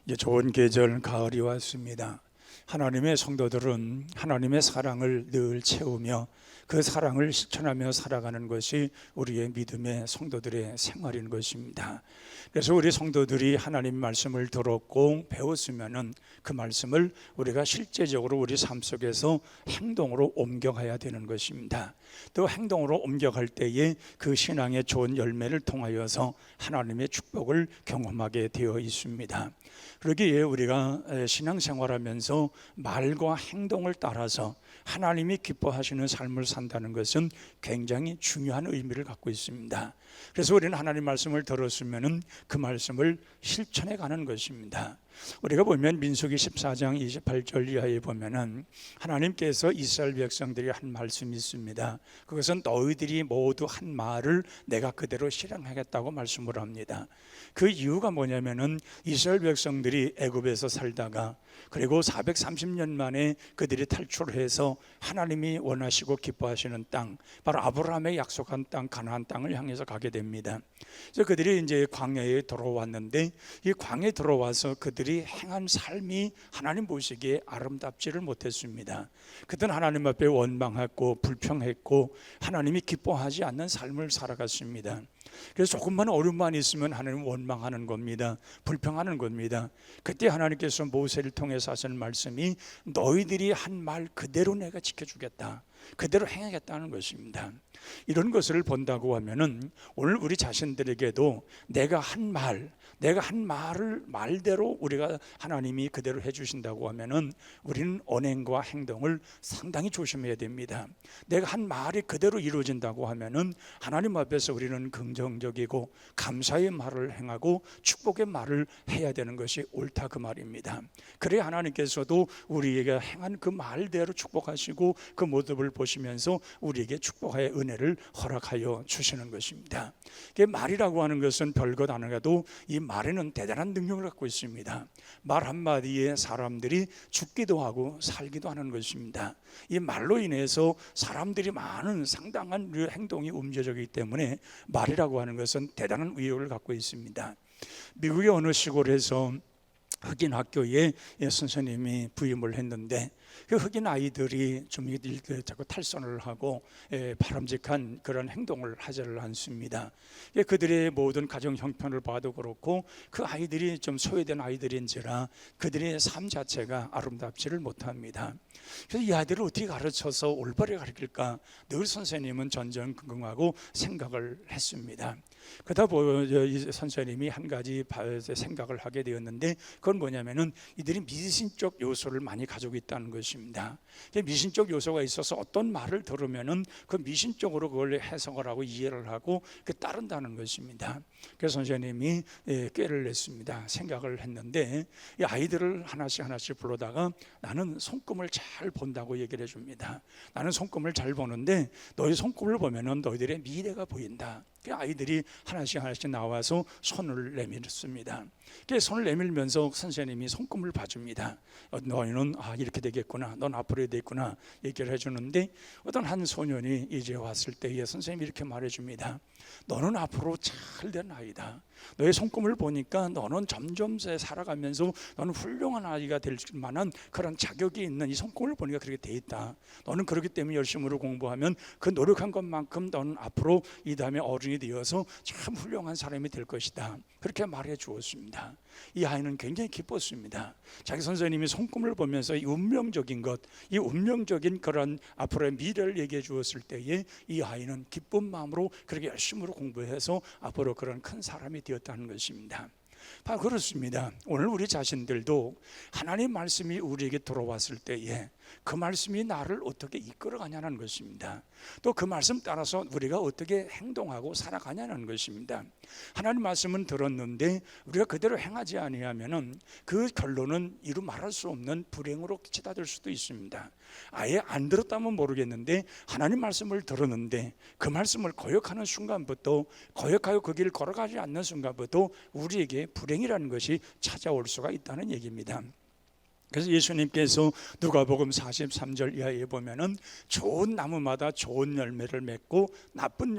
이제 좋은 계절 가을이 왔습니다. 하나님의 성도들은 하나님의 사랑을 늘 채우며 그 사랑을 실천하며 살아가는 것이 우리의 믿음의 성도들의 생활인 것입니다. 그래서 우리 성도들이 하나님 말씀을 들었고 배웠으면은 그 말씀을 우리가 실제적으로 우리 삶 속에서 행동으로 옮겨가야 되는 것입니다. 또 행동으로 옮겨갈 때에 그 신앙의 좋은 열매를 통하여서 하나님의 축복을 경험하게 되어 있습니다. 그러기에 우리가 신앙생활하면서 말과 행동을 따라서 하나님이 기뻐하시는 삶을 산다는 것은 굉장히 중요한 의미를 갖고 있습니다. 그래서 우리는 하나님 말씀을 들었으면 그 말씀을 실천해 가는 것입니다. 우리가 보면 민수기 14장 28절 이하에 보면은 하나님께서 이스라엘 백성들이 한 말씀이 있습니다. 그것은 너희들이 모두 한 말을 내가 그대로 실행하겠다고 말씀을 합니다. 그 이유가 뭐냐면은 이스라엘 백성들이 애굽에서 살다가 그리고 430년 만에 그들이 탈출해서 하나님이 원하시고 기뻐하시는 땅, 바로 아브라함의 약속한 땅 가나안 땅을 향해서 가게 됩니다. 그래서 그들이 이제 광야에 들어왔는데 이 광야에 들어와서 그들이 행한 삶이 하나님 보시기에 아름답지를 못했습니다. 그들은 하나님 앞에 원망했고 불평했고 하나님이 기뻐하지 않는 삶을 살아갔습니다. 그래서 조금만 어려움만 있으면 하나님 원망하는 겁니다. 불평하는 겁니다. 그때 하나님께서 모세를 통해서 하시는 말씀이 너희들이 한 말 그대로 내가 지켜주겠다, 그대로 행하겠다는 것입니다. 이런 것을 본다고 하면은 오늘 우리 자신들에게도 내가 한 말을 말대로 우리가 하나님이 그대로 해주신다고 하면은 우리는 언행과 행동을 상당히 조심해야 됩니다. 내가 한 말이 그대로 이루어진다고 하면은 하나님 앞에서 우리는 긍정적이고 감사의 말을 행하고 축복의 말을 해야 되는 것이 옳다 그 말입니다. 그래야 하나님께서도 우리에게 행한 그 말대로 축복하시고 그 모습을 보시면서 우리에게 축복의 은혜를 허락하여 주시는 것입니다. 말이라고 하는 것은 별것 아니라도 이 말에는 대단한 능력을 갖고 있습니다. 말 한마디에 사람들이 죽기도 하고 살기도 하는 것입니다. 이 말로 인해서 사람들이 많은 상당한 행동이 움직이기 때문에 말이라고 하는 것은 대단한 위력을 갖고 있습니다. 미국의 어느 시골에서 흑인 학교에 선생님이 부임을 했는데 그 흑인 아이들이 좀 자꾸 탈선을 하고 바람직한 그런 행동을 하지를 않습니다. 그들의 모든 가정 형편을 봐도 그렇고 그 아이들이 좀 소외된 아이들인지라 그들의 삶 자체가 아름답지를 못합니다. 그래서 이 아이들을 어떻게 가르쳐서 올바르게 가르칠까 늘 선생님은 전전긍긍하고 생각을 했습니다. 그러다 보니 선생님이 한 가지 생각을 하게 되었는데 그건 뭐냐면은 이들이 미신적 요소를 많이 가지고 있다는 것입니다. 미신적 요소가 있어서 어떤 말을 들으면은 그 미신적으로 그걸 해석을 하고 이해를 하고 따른다는 것입니다. 그래서 선생님이 꾀를 냈습니다. 생각을 했는데 이 아이들을 하나씩 불러다가 나는 손금을 잘 본다고 얘기를 해줍니다. 나는 손금을 잘 보는데 너희 손금을 보면은 너희들의 미래가 보인다. 아이들이 하나씩 나와서 손을 내밀습니다. 손을 내밀면서 선생님이 손금을 봐줍니다. 너희는 이렇게 되겠구나, 넌 앞으로 되겠구나 얘기를 해주는데 어떤 한 소년이 이제 왔을 때에 선생님이 이렇게 말해줍니다. 너는 앞으로 잘된 아이다. 너의 손금을 보니까 너는 점점 살아가면서 너는 훌륭한 아이가 될 만한 그런 자격이 있는 이 손금을 보니까 그렇게 돼 있다. 너는 그렇기 때문에 열심으로 공부하면 그 노력한 것만큼 너는 앞으로 이 다음에 어른이 되어서 참 훌륭한 사람이 될 것이다. 그렇게 말해 주었습니다. 이 아이는 굉장히 기뻤습니다. 자기 선생님이 손금을 보면서 이 운명적인 것, 이 운명적인 그런 앞으로의 미래를 얘기해 주었을 때에 이 아이는 기쁜 마음으로 그렇게 열심으로 공부해서 앞으로 그런 큰 사람이 되었다는 것입니다. 바로 그렇습니다. 오늘 우리 자신들도 하나님 말씀이 우리에게 들어왔을 때에 그 말씀이 나를 어떻게 이끌어가냐는 것입니다. 또 그 말씀 따라서 우리가 어떻게 행동하고 살아가냐는 것입니다. 하나님 말씀은 들었는데 우리가 그대로 행하지 아니하면은 그 결론은 이루 말할 수 없는 불행으로 치닫을 수도 있습니다. 아예 안 들었다면 모르겠는데 하나님 말씀을 들었는데 그 말씀을 거역하는 순간부터, 거역하여 그 길을 걸어가지 않는 순간부터 우리에게 불행이라는 것이 찾아올 수가 있다는 얘기입니다. 그래서 예수님께서 누가복음 43절 이하에 보면은 좋은 나무마다 좋은 열매를 맺고 나쁜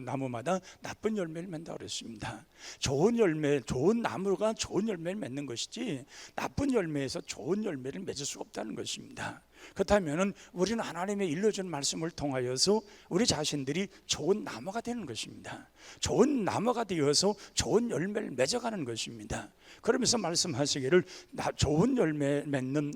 나무마다 나쁜 열매를 맺는다 그랬습니다. 좋은 열매, 좋은 나무가 좋은 열매를 맺는 것이지 나쁜 열매에서 좋은 열매를 맺을 수가 없다는 것입니다. 그렇다면 우리는 하나님의 일러준 말씀을 통하여서 우리 자신들이 좋은 나무가 되는 것입니다. 좋은 나무가 되어서 좋은 열매를 맺어가는 것입니다. 그러면서 말씀하시기를 좋은 열매 맺는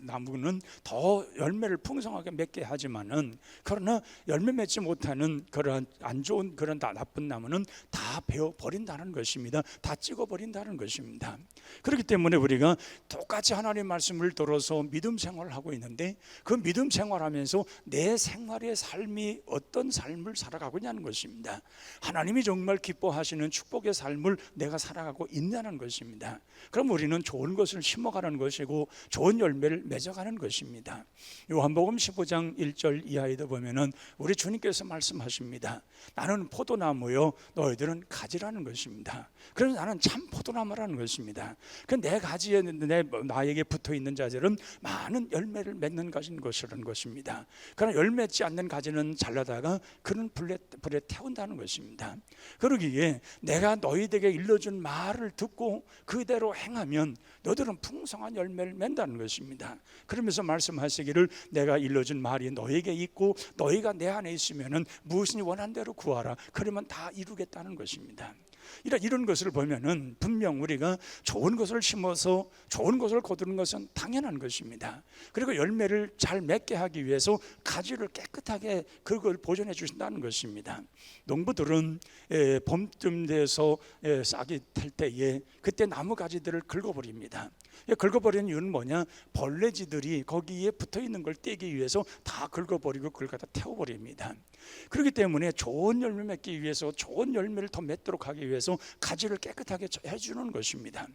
나무는 더 열매를 풍성하게 맺게 하지만은 그러나 열매 맺지 못하는 그런 안 좋은 그런 나쁜 나무는 다 베어 버린다는 것입니다. 다 찍어 버린다는 것입니다. 그렇기 때문에 우리가 똑같이 하나님의 말씀을 들어서 믿음 생활을 하고 있는데 그 믿음 생활하면서 내 생활의 삶이 어떤 삶을 살아가고 있냐는 것입니다. 하나님이 정말 기뻐하시는 축복의 삶을 내가 살아가고 있냐는 것입니다. 그럼 우리는 좋은 것을 심어가는 것이고 좋은 열매를 맺어가는 것입니다. 요한복음 15장 1절 이하에도 보면은 우리 주님께서 말씀하십니다. 나는 포도나무요 너희들은 가지라는 것입니다. 그래서 나는 참 포도나무라는 것입니다. 그 내 가지에 나에게 붙어 있는 자들은 많은 열매를 맺는 것이라는 것입니다. 그러나 열매 맺지 않는 가지는 잘라다가 그는 불에 태운다는 것입니다. 그러기에 내가 너희에게 일러준 말을 듣고 그대로 행하면 너희들은 풍성한 열매를 맺는다는 것입니다. 그러면서 말씀하시기를 내가 일러준 말이 너희에게 있고 너희가 내 안에 있으면 무엇이니 원한 대로 구하라. 그러면 다 이루겠다는 것입니다. 이런 것을 보면은 분명 우리가 좋은 것을 심어서 좋은 것을 거두는 것은 당연한 것입니다. 그리고 열매를 잘 맺게 하기 위해서 가지를 깨끗하게 그걸 보존해 주신다는 것입니다. 농부들은 봄쯤 돼서 싹이 탈 때에 그때 나무 가지들을 긁어버립니다. 긁어버리는 이유는 뭐냐? 벌레지들이 거기에 붙어있는 걸 떼기 위해서 다 긁어버리고 그걸 갖다 태워버립니다. 그렇기 때문에 좋은 열매 맺기 위해서 좋은 열매를 더 맺도록 하기 위해서 가지를 깨끗하게 해주는 것입니다.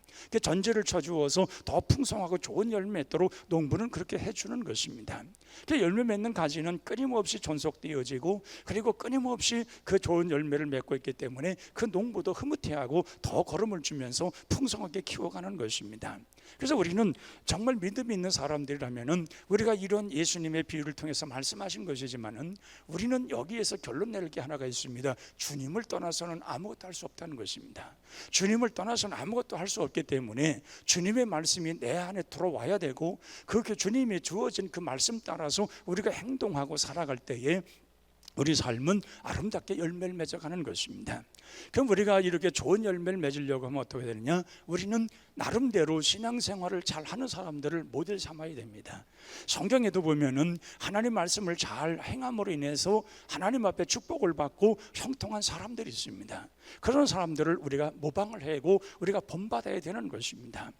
전제를 쳐주어서 더 풍성하고 좋은 열매 맺도록 농부는 그렇게 해주는 것입니다. 열매 맺는 가지는 끊임없이 존속되어지고 그리고 끊임없이 그 좋은 열매를 맺고 있기 때문에 그 농부도 흐뭇해하고 더 거름을 주면서 풍성하게 키워가는 것입니다. 그래서 우리는 정말 믿음이 있는 사람들이라면은 우리가 이런 예수님의 비유를 통해서 말씀하신 것이지만은 우리는 여기에서 결론 낼 게 하나가 있습니다. 주님을 떠나서는 아무것도 할 수 없다는 것입니다. 주님을 떠나서는 아무것도 할 수 없기 때문에 주님의 말씀이 내 안에 들어와야 되고 그렇게 주님이 주어진 그 말씀 따라서 우리가 행동하고 살아갈 때에 우리 삶은 아름답게 열매를 맺어가는 것입니다. 그럼 우리가 이렇게 좋은 열매를 맺으려고 하면 어떻게 되느냐? 우리는 나름대로 신앙생활을 잘 하는 사람들을 모델 삼아야 됩니다. 성경에도 보면은 하나님 말씀을 잘 행함으로 인해서 하나님 앞에 축복을 받고 형통한 사람들이 있습니다. 그런 사람들을 우리가 모방을 하고 우리가 본받아야 되는 것입니다.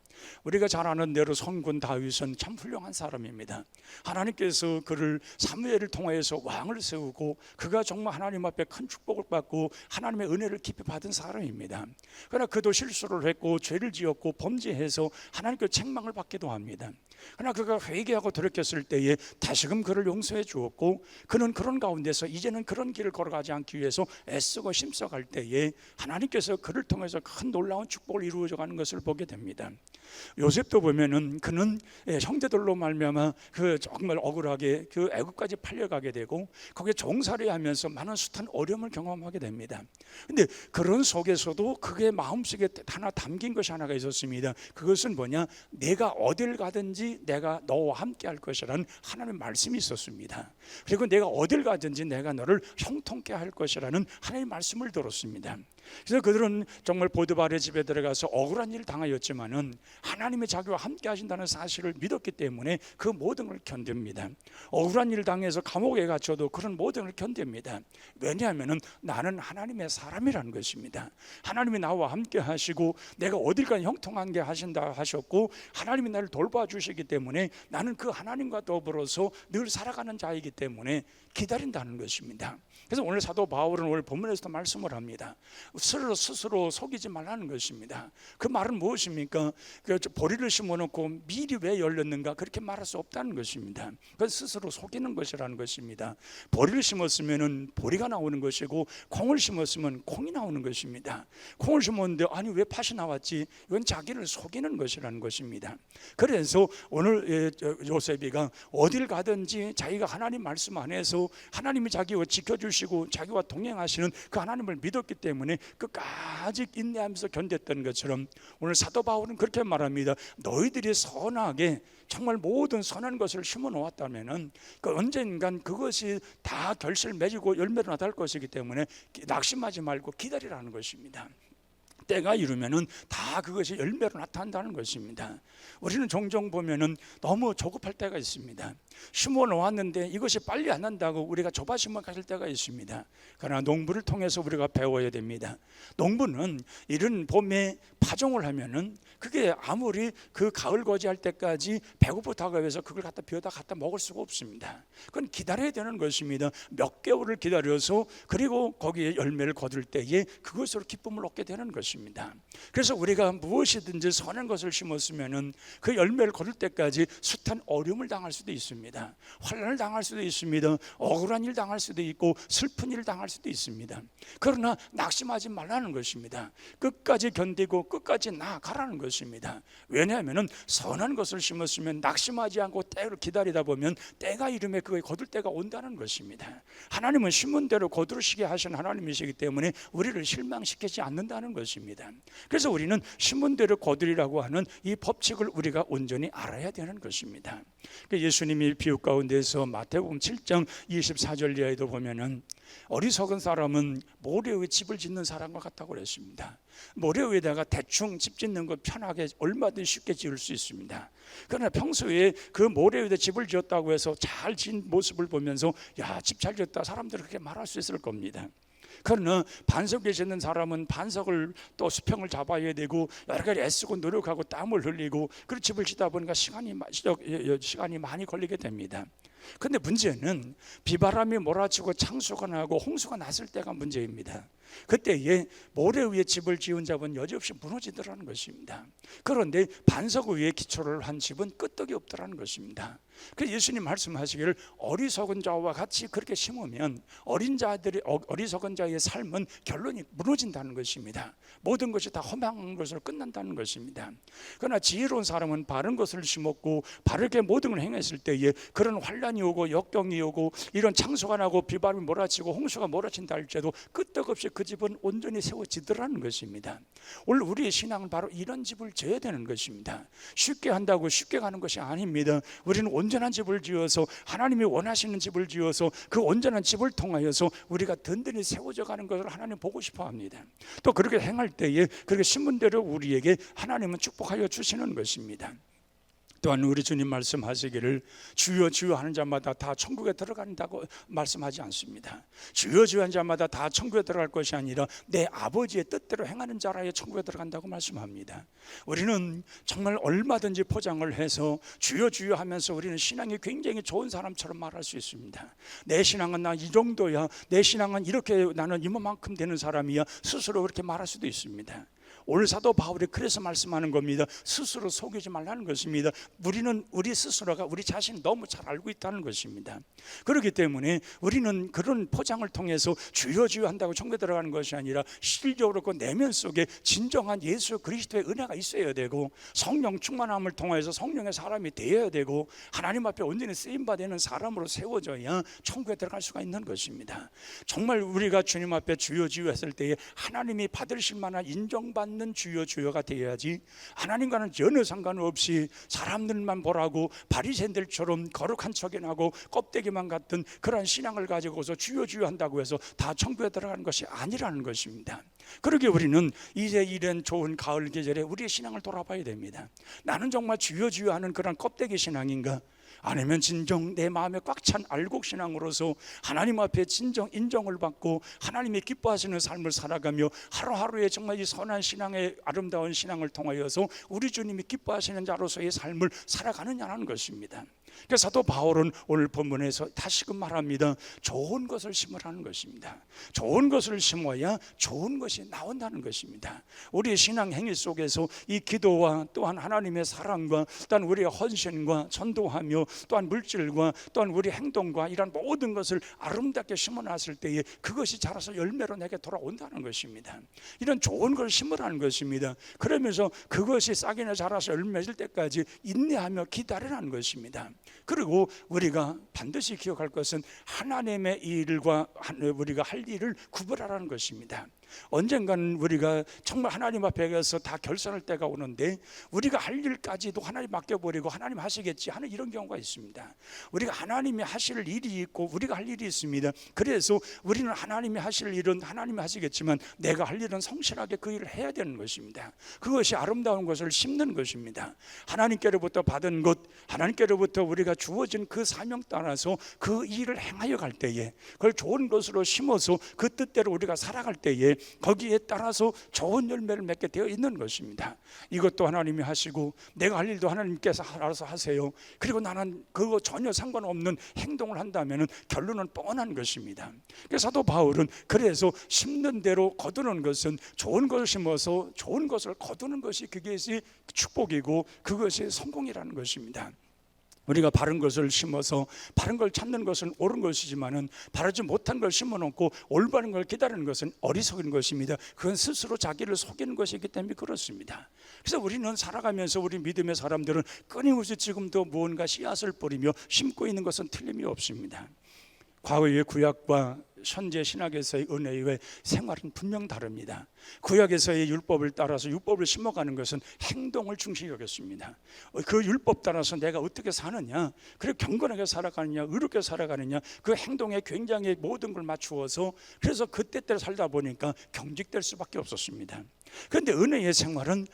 우리가 잘 아는 대로 선군 다윗은 참 훌륭한 사람입니다. 하나님께서 그를 사무엘을 통해서 왕을 세우고 그가 정말 하나님 앞에 큰 축복을 받고 하나님의 은혜를 깊이 받은 사람입니다. 그러나 그도 실수를 했고 죄를 지었고 범죄해서 하나님께 책망을 받기도 합니다. 그러나 그가 회개하고 돌이켰을 때에 다시금 그를 용서해 주었고 그는 그런 가운데서 이제는 그런 길을 걸어가지 않기 위해서 애쓰고 힘써갈 때에 하나님께서 그를 통해서 큰 놀라운 축복을 이루어져 가는 것을 보게 됩니다. 요셉도 보면은 그는 형제들로 말미암아 그 정말 억울하게 그 애굽까지 팔려가게 되고 거기에 종살이하면서 많은 숱한 어려움을 경험하게 됩니다. 근데 그런 속에서도 그의 마음속에 하나 담긴 것이 하나가 있었습니다. 그것은 뭐냐? 내가 어딜 가든지 내가 너와 함께 할 것이라는 하나님의 말씀이 있었습니다. 그리고 내가 어딜 가든지 내가 너를 형통케 할 것이라는 하나님의 말씀을 들었습니다. 그래서 그들은 정말 보드발의 집에 들어가서 억울한 일을 당하였지만은 하나님의 자기와 함께 하신다는 사실을 믿었기 때문에 그 모든 걸 견딥니다. 억울한 일을 당해서 감옥에 갇혀도 그런 모든 걸 견딥니다. 왜냐하면은 나는 하나님의 사람이라는 것입니다. 하나님이 나와 함께 하시고 내가 어딜 가나 형통한 게 하신다 하셨고 하나님이 나를 돌봐주시기 때문에 나는 그 하나님과 더불어서 늘 살아가는 자이기 때문에 기다린다는 것입니다. 그래서 오늘 사도 바울은 오늘 본문에서도 말씀을 합니다. 스스로 속이지 말라는 것입니다. 그 말은 무엇입니까? 보리를 심어놓고 밀이 왜 열렸는가 그렇게 말할 수 없다는 것입니다. 그건 스스로 속이는 것이라는 것입니다. 보리를 심었으면 보리가 나오는 것이고 콩을 심었으면 콩이 나오는 것입니다. 콩을 심었는데 아니 왜 팥이 나왔지? 이건 자기를 속이는 것이라는 것입니다. 그래서 오늘 요셉이가 어딜 가든지 자기가 하나님 말씀 안에서 하나님이 자기와 지켜주시고 자기와 동행하시는 그 하나님을 믿었기 때문에 끝까지 인내하면서 견뎠던 것처럼 오늘 사도 바울은 그렇게 말합니다. 너희들이 선하게 정말 모든 선한 것을 심어 놓았다면은 그 언젠간 그것이 다 결실을 맺고 열매를 나타날 것이기 때문에 낙심하지 말고 기다리라는 것입니다. 때가 이르면은 다 그것이 열매로 나타난다는 것입니다. 우리는 종종 보면은 너무 조급할 때가 있습니다. 심어 놓았는데 이것이 빨리 안 난다고 우리가 조바심만 가질 때가 있습니다. 그러나 농부를 통해서 우리가 배워야 됩니다. 농부는 이른 봄에 파종을 하면은 그게 아무리 그 가을 거지할 때까지 배고프다고 해서 그걸 갖다 비워다 갖다 먹을 수가 없습니다. 그건 기다려야 되는 것입니다. 몇 개월을 기다려서 그리고 거기에 열매를 거둘 때에 그것으로 기쁨을 얻게 되는 것입니다. 그래서 우리가 무엇이든지 선한 것을 심었으면은 그 열매를 거둘 때까지 숱한 어려움을 당할 수도 있습니다. 환난을 당할 수도 있습니다. 억울한 일 당할 수도 있고 슬픈 일 당할 수도 있습니다. 그러나 낙심하지 말라는 것입니다. 끝까지 견디고 끝까지 나아가라는 것입니다. 왜냐하면 선한 것을 심었으면 낙심하지 않고 때를 기다리다 보면 때가 이름에 그걸 거둘 때가 온다는 것입니다. 하나님은 심은 대로 거두시게 하신 하나님이시기 때문에 우리를 실망시키지 않는다는 것입니다. 그래서 우리는 심은 대로 거두리라고 하는 이 법칙을 우리가 온전히 알아야 되는 것입니다. 예수님이 비유 가운데서 마태복음 7장 24절 이하에도 보면은 어리석은 사람은 모래 위에 집을 짓는 사람과 같다고 그랬습니다. 모래 위에다가 대충 집 짓는 거 편하게 얼마든지 쉽게 지을 수 있습니다. 그러나 평소에 그 모래 위에 집을 지었다고 해서 잘 지은 모습을 보면서 야, 집 잘 지었다 사람들은 그렇게 말할 수 있을 겁니다. 그러나 반석 위에 짓는 사람은 반석을 또 수평을 잡아야 되고 여러 가지 애쓰고 노력하고 땀을 흘리고 그 집을 짓다 보니까 시간이 많이 걸리게 됩니다. 그런데 문제는 비바람이 몰아치고 창수가 나고 홍수가 났을 때가 문제입니다. 그때에 모래 위에 집을 지은 자는 여지없이 무너지더라는 것입니다. 그런데 반석 위에 기초를 한 집은 끄떡이 없더라는 것입니다. 그래서 예수님 말씀하시기를 어리석은 자와 같이 그렇게 심으면 어리석은 자의 삶은 결론이 무너진다는 것입니다. 모든 것이 다 험한 것으로 끝난다는 것입니다. 그러나 지혜로운 사람은 바른 것을 심었고 바르게 모든 걸 행했을 때에 그런 환란이 오고 역경이 오고 이런 창수가 나고 비바람이 몰아치고 홍수가 몰아친다 할지라도 끄떡없이 그 집은 온전히 세워지더라는 것입니다. 오늘 우리의 신앙은 바로 이런 집을 지어야 되는 것입니다. 쉽게 한다고 쉽게 가는 것이 아닙니다. 우리는 온전한 집을 지어서 하나님이 원하시는 집을 지어서 그 온전한 집을 통하여서 우리가 든든히 세워져 가는 것을 하나님 보고 싶어 합니다. 또 그렇게 행할 때에 그렇게 신분대로 우리에게 하나님은 축복하여 주시는 것입니다. 또한 우리 주님 말씀하시기를 주여 주여 하는 자마다 다 천국에 들어간다고 말씀하지 않습니다. 주여 주여 하는 자마다 다 천국에 들어갈 것이 아니라 내 아버지의 뜻대로 행하는 자라야 천국에 들어간다고 말씀합니다. 우리는 정말 얼마든지 포장을 해서 주여 주여 하면서 우리는 신앙이 굉장히 좋은 사람처럼 말할 수 있습니다. 내 신앙은 나 이 정도야, 내 신앙은 이렇게 나는 이만큼 되는 사람이야, 스스로 그렇게 말할 수도 있습니다. 오늘 사도 바울이 그래서 말씀하는 겁니다. 스스로 속이지 말라는 것입니다. 우리 스스로가 우리 자신을 너무 잘 알고 있다는 것입니다. 그렇기 때문에 우리는 그런 포장을 통해서 주여 주여 한다고 천국에 들어가는 것이 아니라 실질적으로 그 내면 속에 진정한 예수 그리스도의 은혜가 있어야 되고 성령 충만함을 통해서 성령의 사람이 되어야 되고 하나님 앞에 온전히 쓰임받는 사람으로 세워져야 천국에 들어갈 수가 있는 것입니다. 정말 우리가 주님 앞에 주여 주여 했을 때에 하나님이 받으실 만한 인정받는 주여 주여가 되어야지 하나님과는 전혀 상관없이 사람들만 보라고 바리새인들처럼 거룩한 척이 나고 껍데기만 같은 그런 신앙을 가지고서 주여 주여 한다고 해서 다 천국에 들어가는 것이 아니라는 것입니다. 그러기에 우리는 이제 이런 좋은 가을 계절에 우리의 신앙을 돌아봐야 됩니다. 나는 정말 주여 주여 하는 그런 껍데기 신앙인가? 아니면 진정 내 마음에 꽉 찬 알곡신앙으로서 하나님 앞에 진정 인정을 받고 하나님이 기뻐하시는 삶을 살아가며 하루하루에 정말 이 선한 신앙의 아름다운 신앙을 통하여서 우리 주님이 기뻐하시는 자로서의 삶을 살아가느냐는 것입니다. 그래서 사도 바울은 오늘 본문에서 다시금 말합니다. 좋은 것을 심으라는 것입니다. 좋은 것을 심어야 좋은 것이 나온다는 것입니다. 우리의 신앙 행위 속에서 이 기도와 또한 하나님의 사랑과 또한 우리의 헌신과 전도하며 또한 물질과 또한 우리 행동과 이런 모든 것을 아름답게 심어놨을 때에 그것이 자라서 열매로 내게 돌아온다는 것입니다. 이런 좋은 걸 심으라는 것입니다. 그러면서 그것이 싹이나 자라서 열매 맺을 때까지 인내하며 기다리라는 것입니다. 그리고 우리가 반드시 기억할 것은 하나님의 일과 우리가 할 일을 구별하라는 것입니다. 언젠가는 우리가 정말 하나님 앞에 가서 다 결산할 때가 오는데 우리가 할 일까지도 하나님 맡겨버리고 하나님 하시겠지 하는 이런 경우가 있습니다. 우리가 하나님이 하실 일이 있고 우리가 할 일이 있습니다. 그래서 우리는 하나님이 하실 일은 하나님이 하시겠지만 내가 할 일은 성실하게 그 일을 해야 되는 것입니다. 그것이 아름다운 것을 심는 것입니다. 하나님께로부터 받은 것, 하나님께로부터 우리가 주어진 그 사명 따라서 그 일을 행하여 갈 때에 그걸 좋은 것으로 심어서 그 뜻대로 우리가 살아갈 때에 거기에 따라서 좋은 열매를 맺게 되어 있는 것입니다. 이것도 하나님이 하시고 내가 할 일도 하나님께서 알아서 하세요. 그리고 나는 그거 전혀 상관없는 행동을 한다면 결론은 뻔한 것입니다. 그래서 사도 바울은 그래서 심는 대로 거두는 것은 좋은 것을 심어서 좋은 것을 거두는 것이 그것이 축복이고 그것이 성공이라는 것입니다. 우리가 바른 것을 심어서 바른 걸 찾는 것은 옳은 것이지만은 바르지 못한 걸 심어놓고 올바른 걸 기다리는 것은 어리석은 것입니다. 그건 스스로 자기를 속이는 것이기 때문에 그렇습니다. 그래서 우리는 살아가면서 우리 믿음의 사람들은 끊임없이 지금도 무언가 씨앗을 뿌리며 심고 있는 것은 틀림이 없습니다. 과거의 구약과 현재 신학에서의 은혜의 생활은 분명 다릅니다. 구약에서의 율법을 따라서 율법을 심어가는 것은 행동을 중시 여겼습니다. 그 율법 따라서 내가 어떻게 사느냐, 그리고 경건하게 살아가느냐, 의롭게 살아가느냐, 그 행동에 굉장히 모든 걸 맞추어서 그래서 그때대로 살다 보니까 경직될 수밖에 없었습니다. 그런데 은혜의 생활은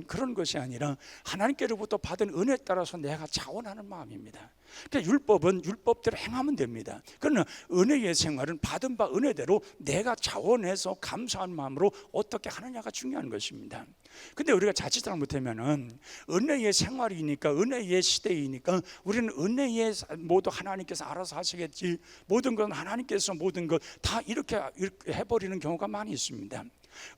그런 것이 아니라 하나님께로부터 받은 은혜에 따라서 내가 자원하는 마음입니다. 그러니까 율법은 율법대로 행하면 됩니다. 그러나 은혜의 생활은 받은 바 은혜대로 내가 자원해서 감사한 마음으로 어떻게 하느냐가 중요한 것입니다. 근데 우리가 자칫 잘못하면은 은혜의 생활이니까 은혜의 시대이니까 우리는 은혜의 모두 하나님께서 알아서 하시겠지, 모든 건 하나님께서 모든 것 다 이렇게 해버리는 경우가 많이 있습니다.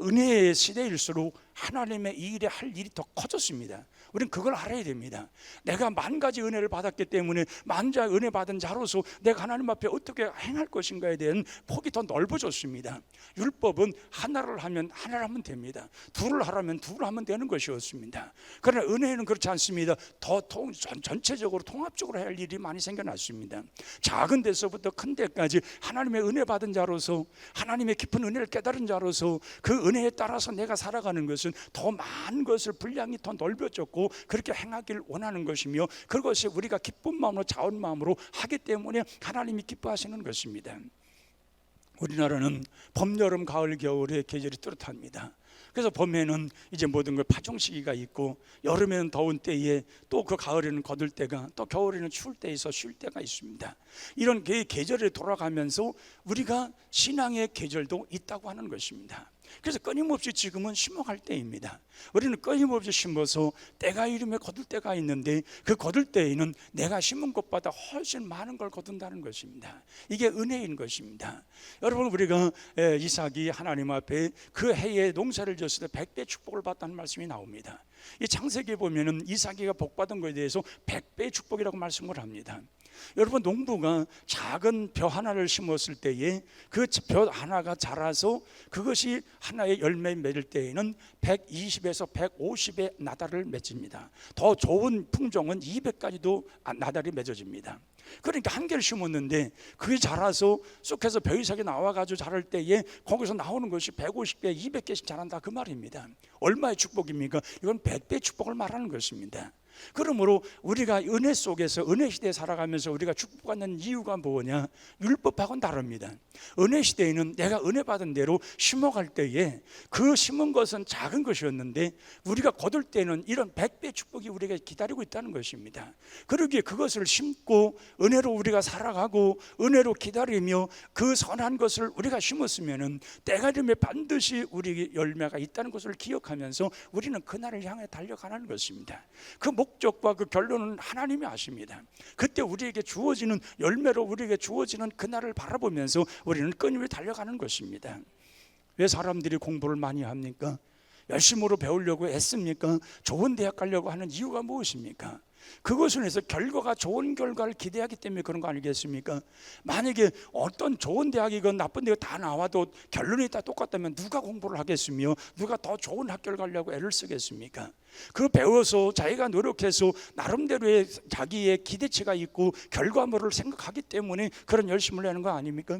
은혜의 시대일수록 하나님의 이 일에 할 일이 더 커졌습니다. 우리는 그걸 알아야 됩니다. 내가 만 가지 은혜를 받았기 때문에 만자 은혜 받은 자로서 내가 하나님 앞에 어떻게 행할 것인가에 대한 폭이 더 넓어졌습니다. 율법은 하나를 하면 하나를 하면 됩니다. 둘을 하라면 둘을 하면 되는 것이었습니다. 그러나 은혜는 그렇지 않습니다. 더 전체적으로 통합적으로 해야 할 일이 많이 생겨났습니다. 작은 데서부터 큰 데까지 하나님의 은혜 받은 자로서 하나님의 깊은 은혜를 깨달은 자로서 그 은혜에 따라서 내가 살아가는 것은 더 많은 것을 분량이 더 넓어졌고 그렇게 행하기를 원하는 것이며 그것이 우리가 기쁜 마음으로 자원 마음으로 하기 때문에 하나님이 기뻐하시는 것입니다. 우리나라는 봄, 여름, 가을, 겨울의 계절이 뚜렷합니다. 그래서 봄에는 이제 모든 걸 파종 시기가 있고 여름에는 더운 때에 또 그 가을에는 거둘 때가 또 겨울에는 추울 때에서 쉴 때가 있습니다. 이런 계절에 돌아가면서 우리가 신앙의 계절도 있다고 하는 것입니다. 그래서 끊임없이 지금은 심어갈 때입니다. 우리는 끊임없이 심어서 때가 이르면 거둘 때가 있는데 그 거둘 때에는 내가 심은 것보다 훨씬 많은 걸 거둔다는 것입니다. 이게 은혜인 것입니다. 여러분, 우리가 이삭이 하나님 앞에 그 해에 농사를 지었을 때 100배 축복을 받다는 말씀이 나옵니다. 이 창세기에 보면은 이삭이가 복받은 것에 대해서 100배의 축복이라고 말씀을 합니다. 여러분, 농부가 작은 벼 하나를 심었을 때에 그 벼 하나가 자라서 그것이 하나의 열매 맺을 때에는 120에서 150의 나달을 맺습니다. 더 좋은 품종은 200까지도 나달이 맺어집니다. 그러니까 한 개를 심었는데 그게 자라서 쑥해서 벼이삭이 나와가지고 자랄 때에 거기서 나오는 것이 150개, 200개씩 자란다 그 말입니다. 얼마의 축복입니까? 이건 100배의 축복을 말하는 것입니다. 그러므로 우리가 은혜 속에서 은혜 시대에 살아가면서 우리가 축복받는 이유가 뭐냐? 율법하고는 다릅니다. 은혜 시대에는 내가 은혜 받은 대로 심어갈 때에 그 심은 것은 작은 것이었는데 우리가 거둘 때는 이런 100배 축복이 우리가 기다리고 있다는 것입니다. 그러기에 그것을 심고 은혜로 우리가 살아가고 은혜로 기다리며 그 선한 것을 우리가 심었으면은 때가 되면 반드시 우리 열매가 있다는 것을 기억하면서 우리는 그날을 향해 달려가는 것입니다. 그 목적과 그 결론은 하나님이 아십니다. 그때 우리에게 주어지는 열매로 우리에게 주어지는 그날을 바라보면서 우리는 끊임없이 달려가는 것입니다. 왜 사람들이 공부를 많이 합니까? 열심으로 배우려고 애씁니까? 좋은 대학 가려고 하는 이유가 무엇입니까? 그것을 해서 결과가 좋은 결과를 기대하기 때문에 그런 거 아니겠습니까? 만약에 어떤 좋은 대학이건 나쁜 대학 다 나와도 결론이 다 똑같다면 누가 공부를 하겠으며 누가 더 좋은 학교를 가려고 애를 쓰겠습니까? 그 배워서 자기가 노력해서 나름대로의 자기의 기대치가 있고 결과물을 생각하기 때문에 그런 열심을 내는 거 아닙니까?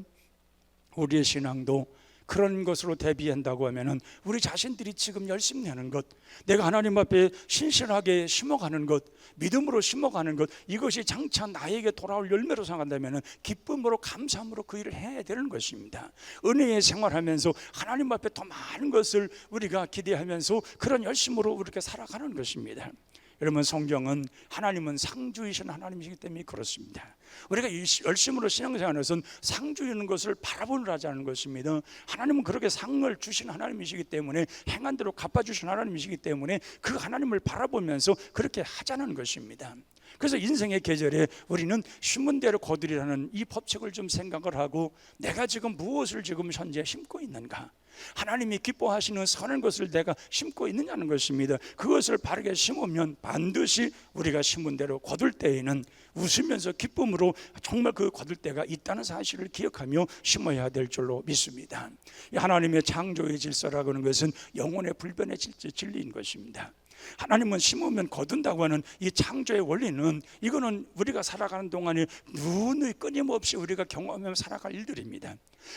우리의 신앙도 그런 것으로 대비한다고 하면은 우리 자신들이 지금 열심히 하는 것, 내가 하나님 앞에 신실하게 심어가는 것, 믿음으로 심어가는 것, 이것이 장차 나에게 돌아올 열매로 생각한다면은 기쁨으로 감사함으로 그 일을 해야 되는 것입니다. 은혜의 생활하면서 하나님 앞에 더 많은 것을 우리가 기대하면서 그런 열심으로 이렇게 살아가는 것입니다. 여러분, 성경은 하나님은 상주이신 하나님이시기 때문에 그렇습니다. 우리가 열심으로 신앙생활에서는 상 주는 것을 바라보느라 하자는 것입니다. 하나님은 그렇게 상을 주신 하나님이시기 때문에 행한 대로 갚아주신 하나님이시기 때문에 그 하나님을 바라보면서 그렇게 하자는 것입니다. 그래서 인생의 계절에 우리는 심은 대로 거두리라는 이 법칙을 좀 생각을 하고 내가 지금 무엇을 지금 현재 심고 있는가, 하나님이 기뻐하시는 선한 것을 내가 심고 있느냐는 것입니다. 그것을 바르게 심으면 반드시 우리가 심은 대로 거둘 때에는 웃으면서 기쁨으로 정말 그 거둘 때가 있다는 사실을 기억하며 심어야 될 줄로 믿습니다. 하나님의 창조의 질서라고 하는 것은 영혼의 불변의 진리인 것입니다. 하나님은 심으면 거둔다고 하는 이 창조의 원리는 이거는 우리가 살아가는 동안에 누누이 끊임없이 우리가 경험하며 살아갈 일들입니다.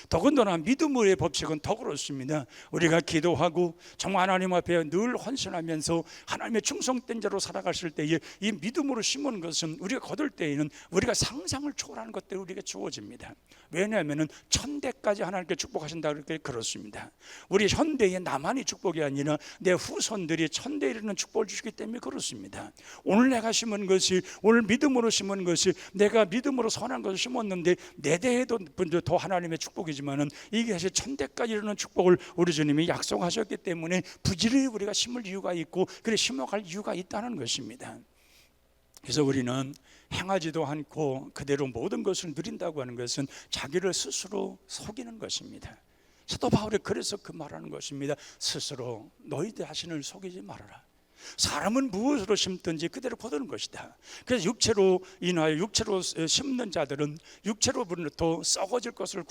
더군다나 믿음의 법칙은 더 그렇습니다. 우리가 기도하고 정말 하나님 앞에 늘 헌신하면서 하나님의 충성된 자로 살아가실 때에 이 믿음으로 심은 것은 우리가 거둘 때에는 우리가 상상을 초월하는 것들이 우리에게 주어집니다. 왜냐하면 천대까지 하나님께 축복하신다 그렇게 그렇습니다. 우리 현대의 나만이 축복이 아니라 내 후손들이 천대에 이르는 축복을 주시기 때문에 그렇습니다. 오늘 내가 심은 것이, 오늘 믿음으로 심은 것이, 내가 믿음으로 선한 것을 심었는데 내 대에도 더 하나님의 축복이지만은 이게 사실 천대까지 이르는 축복을 우리 주님이 약속하셨기 때문에 부지런히 우리가 심을 이유가 있고 그래 심어갈 이유가 있다는 것입니다. 그래서 우리는 행하지도 않고 그대로 모든 것을 누린다고 하는 것은 자기를 스스로 속이는 것입니다. 사도 바울이 그래서 그 말하는 것입니다. 스스로 너희들 자신을 속이지 말아라. 사람은 무엇으로 심든지 그대로 거두는 것이다. 그래서 육체로 인하여 육체로 심는 자들은 육체로부터 썩어질 것을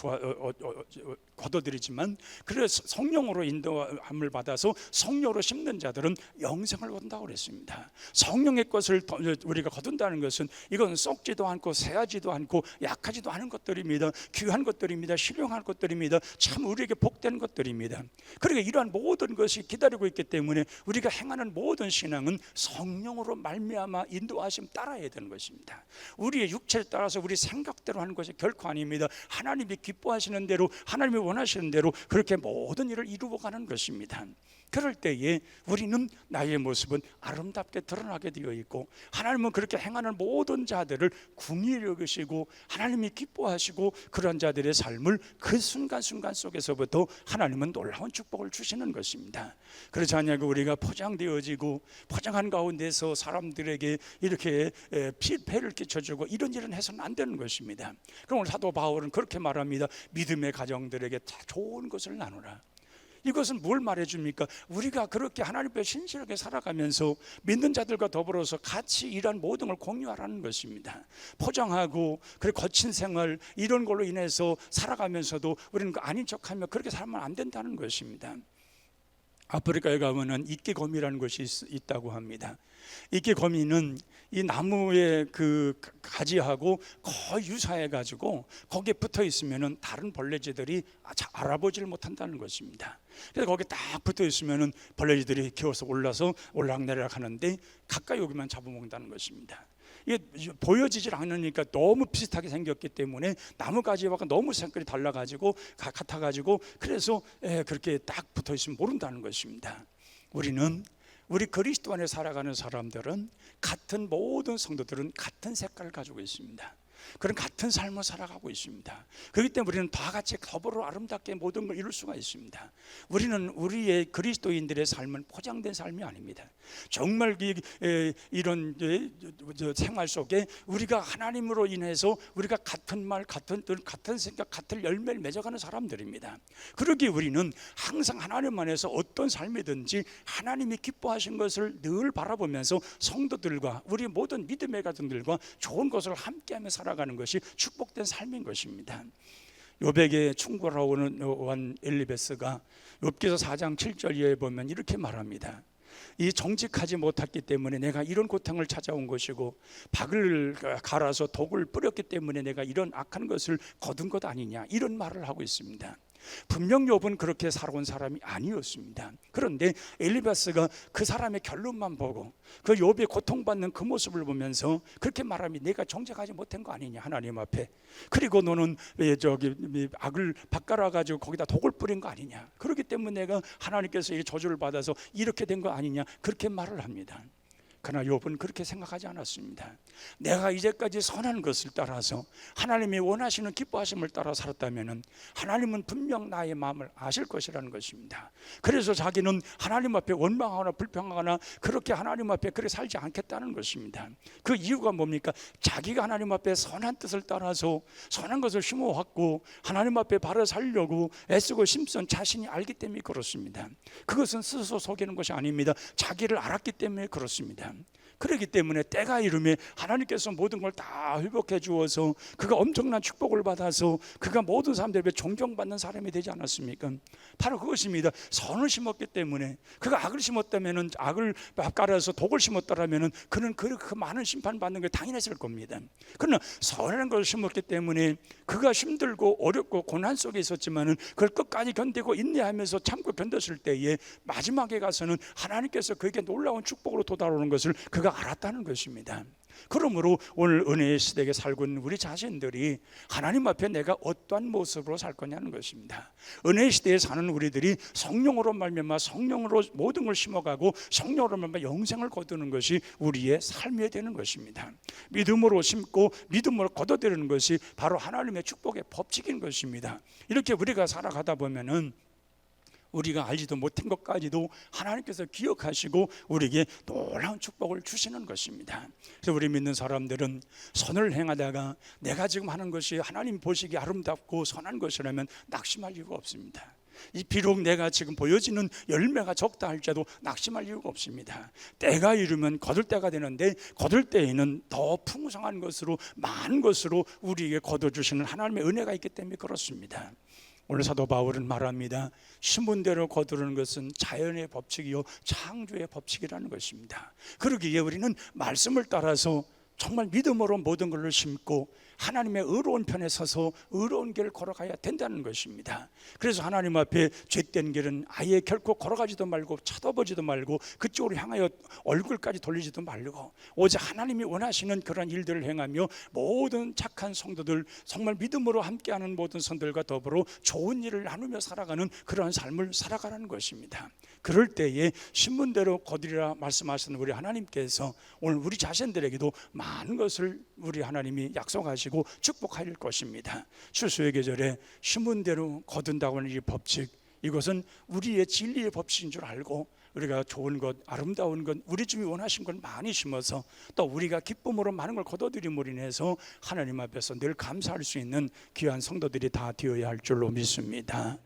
거둬들이지만 그래서 성령으로 인도함을 받아서 성령으로 심는 자들은 영생을 얻는다고 그랬습니다. 성령의 것을 우리가 거둔다는 것은 이건 썩지도 않고 새하지도 않고 약하지도 않은 것들입니다. 귀한 것들입니다. 신령한 것들입니다. 참 우리에게 복된 것들입니다. 그러니까 이러한 모든 것이 기다리고 있기 때문에 우리가 행하는 모든 신앙은 성령으로 말미암아 인도하심 따라야 되는 것입니다. 우리의 육체를 따라서 우리 생각대로 하는 것이 결코 아닙니다. 하나님이 기뻐하시는 대로, 하나님이 원하시는 대로 그렇게 모든 일을 이루어가는 것입니다. 그럴 때에 우리는 나의 모습은 아름답게 드러나게 되어 있고 하나님은 그렇게 행하는 모든 자들을 긍휼히 여기시고 하나님이 기뻐하시고 그런 자들의 삶을 그 순간순간 속에서부터 하나님은 놀라운 축복을 주시는 것입니다. 그렇지 않냐고 우리가 포장되어지고 포장한 가운데서 사람들에게 이렇게 폐를 끼쳐주고 이런 일은 해서는 안 되는 것입니다. 그럼 오늘 사도 바울은 그렇게 말합니다. 믿음의 가정들에게 다 좋은 것을 나누라. 이것은 뭘 말해줍니까? 우리가 그렇게 하나님 앞에 신실하게 살아가면서 믿는 자들과 더불어서 같이 일한 모든 걸 공유하라는 것입니다. 포장하고 그리고 거친 생활 이런 걸로 인해서 살아가면서도 우리는 아닌 척하며 그렇게 살면 안 된다는 것입니다. 아프리카에 가면은 이끼거미라는 것이 있다고 합니다. 이끼거미는 이 나무의 그 가지하고 거의 유사해 가지고 거기에 붙어 있으면은 다른 벌레지들이 알아보지를 못한다는 것입니다. 그래서 거기에 딱 붙어 있으면은 벌레지들이 기어서 올라서 올락내락 하는데 가까이 오기만 잡아먹는다는 것입니다. 이게 보여지질 않으니까 너무 비슷하게 생겼기 때문에 나무가지와 너무 색깔이 달라가지고 같아가지고 그래서 그렇게 딱 붙어 있으면 모른다는 것입니다. 우리 그리스도 안에 살아가는 사람들은 같은 모든 성도들은 같은 색깔을 가지고 있습니다. 그런 같은 삶을 살아가고 있습니다. 그렇기 때문에 우리는 다 같이 더불어 아름답게 모든 걸 이룰 수가 있습니다. 우리는 우리의 그리스도인들의 삶은 포장된 삶이 아닙니다. 정말 이런 생활 속에 우리가 하나님으로 인해서 우리가 같은 말, 같은 뜻, 같은 생각, 같은 열매를 맺어가는 사람들입니다. 그러기에 우리는 항상 하나님 안에서 어떤 삶이든지 하나님이 기뻐하신 것을 늘 바라보면서 성도들과 우리 모든 믿음의 가정들과 좋은 것을 함께하며 살아가는 것이 축복된 삶인 것입니다. 욥에게 충고하러 온 엘리베스가 욥기서 4장 7절에 보면 이렇게 말합니다. 이 정직하지 못했기 때문에 내가 이런 고통을 찾아온 것이고 박을 갈아서 독을 뿌렸기 때문에 내가 이런 악한 것을 거둔 것 아니냐, 이런 말을 하고 있습니다. 분명 욥은 그렇게 살아온 사람이 아니었습니다. 그런데 엘리바스가 그 사람의 결론만 보고 그 욥이 고통받는 그 모습을 보면서 그렇게 말하면 내가 정직하지 못한 거 아니냐 하나님 앞에, 그리고 너는 악을 바꿔라 가지고 거기다 독을 뿌린 거 아니냐, 그렇기 때문에 내가 하나님께서 이 저주를 받아서 이렇게 된 거 아니냐, 그렇게 말을 합니다. 그러나 욥은 그렇게 생각하지 않았습니다. 내가 이제까지 선한 것을 따라서 하나님이 원하시는 기뻐하심을 따라 살았다면 하나님은 분명 나의 마음을 아실 것이라는 것입니다. 그래서 자기는 하나님 앞에 원망하거나 불평하거나 그렇게 하나님 앞에 그렇게 살지 않겠다는 것입니다. 그 이유가 뭡니까? 자기가 하나님 앞에 선한 뜻을 따라서 선한 것을 심어왔고 하나님 앞에 바로 살려고 애쓰고 심선 자신이 알기 때문에 그렇습니다. 그것은 스스로 속이는 것이 아닙니다. 자기를 알았기 때문에 그렇습니다. 그렇기 때문에 때가 이르면 하나님께서 모든 걸 다 회복해 주어서 그가 엄청난 축복을 받아서 그가 모든 사람들에게 존경받는 사람이 되지 않았습니까? 바로 그것입니다. 선을 심었기 때문에, 그가 악을 심었다면, 악을 깔아서 독을 심었다면 그는 그 많은 심판받는 게 당연했을 겁니다. 그러나 선한 것을 심었기 때문에 그가 힘들고 어렵고 고난 속에 있었지만 그걸 끝까지 견디고 인내하면서 참고 견뎠을 때에 마지막에 가서는 하나님께서 그에게 놀라운 축복으로 도달하는 것을 그가 알았다는 것입니다. 그러므로 오늘 은혜의 시대에 살고 있는 우리 자신들이 하나님 앞에 내가 어떠한 모습으로 살 거냐는 것입니다. 은혜의 시대에 사는 우리들이 성령으로 말미암아 성령으로 모든 걸 심어가고 성령으로 말미암아 영생을 거두는 것이 우리의 삶이 되는 것입니다. 믿음으로 심고 믿음으로 거둬들이는 것이 바로 하나님의 축복의 법칙인 것입니다. 이렇게 우리가 살아가다 보면은 우리가 알지도 못한 것까지도 하나님께서 기억하시고 우리에게 놀라운 축복을 주시는 것입니다. 그래서 우리 믿는 사람들은 선을 행하다가 내가 지금 하는 것이 하나님 보시기에 아름답고 선한 것이라면 낙심할 이유가 없습니다. 비록 내가 지금 보여지는 열매가 적다 할지라도 낙심할 이유가 없습니다. 때가 이르면 거둘 때가 되는데 거둘 때에는 더 풍성한 것으로 많은 것으로 우리에게 거둬주시는 하나님의 은혜가 있기 때문에 그렇습니다. 오늘 사도 바울은 말합니다. 심은 대로 거두는 것은 자연의 법칙이요 창조의 법칙이라는 것입니다. 그러기에 우리는 말씀을 따라서 정말 믿음으로 모든 것을 심고 하나님의 의로운 편에 서서 의로운 길을 걸어가야 된다는 것입니다. 그래서 하나님 앞에 죄된 길은 아예 결코 걸어가지도 말고 쳐다보지도 말고 그쪽으로 향하여 얼굴까지 돌리지도 말고 오직 하나님이 원하시는 그런 일들을 행하며 모든 착한 성도들, 정말 믿음으로 함께하는 모든 성들과 더불어 좋은 일을 나누며 살아가는 그러한 삶을 살아가라는 것입니다. 그럴 때에 신문대로 거두리라 말씀하시는 우리 하나님께서 오늘 우리 자신들에게도 많은 것을 우리 하나님이 약속하시고 축복할 것입니다. 추수의 계절에 신문대로 거둔다고 하는 이 법칙, 이것은 우리의 진리의 법칙인 줄 알고 우리가 좋은 것, 아름다운 것, 우리 주님이 원하신 걸 많이 심어서 또 우리가 기쁨으로 많은 걸 거둬들임으로 인해서 하나님 앞에서 늘 감사할 수 있는 귀한 성도들이 다 되어야 할 줄로 믿습니다.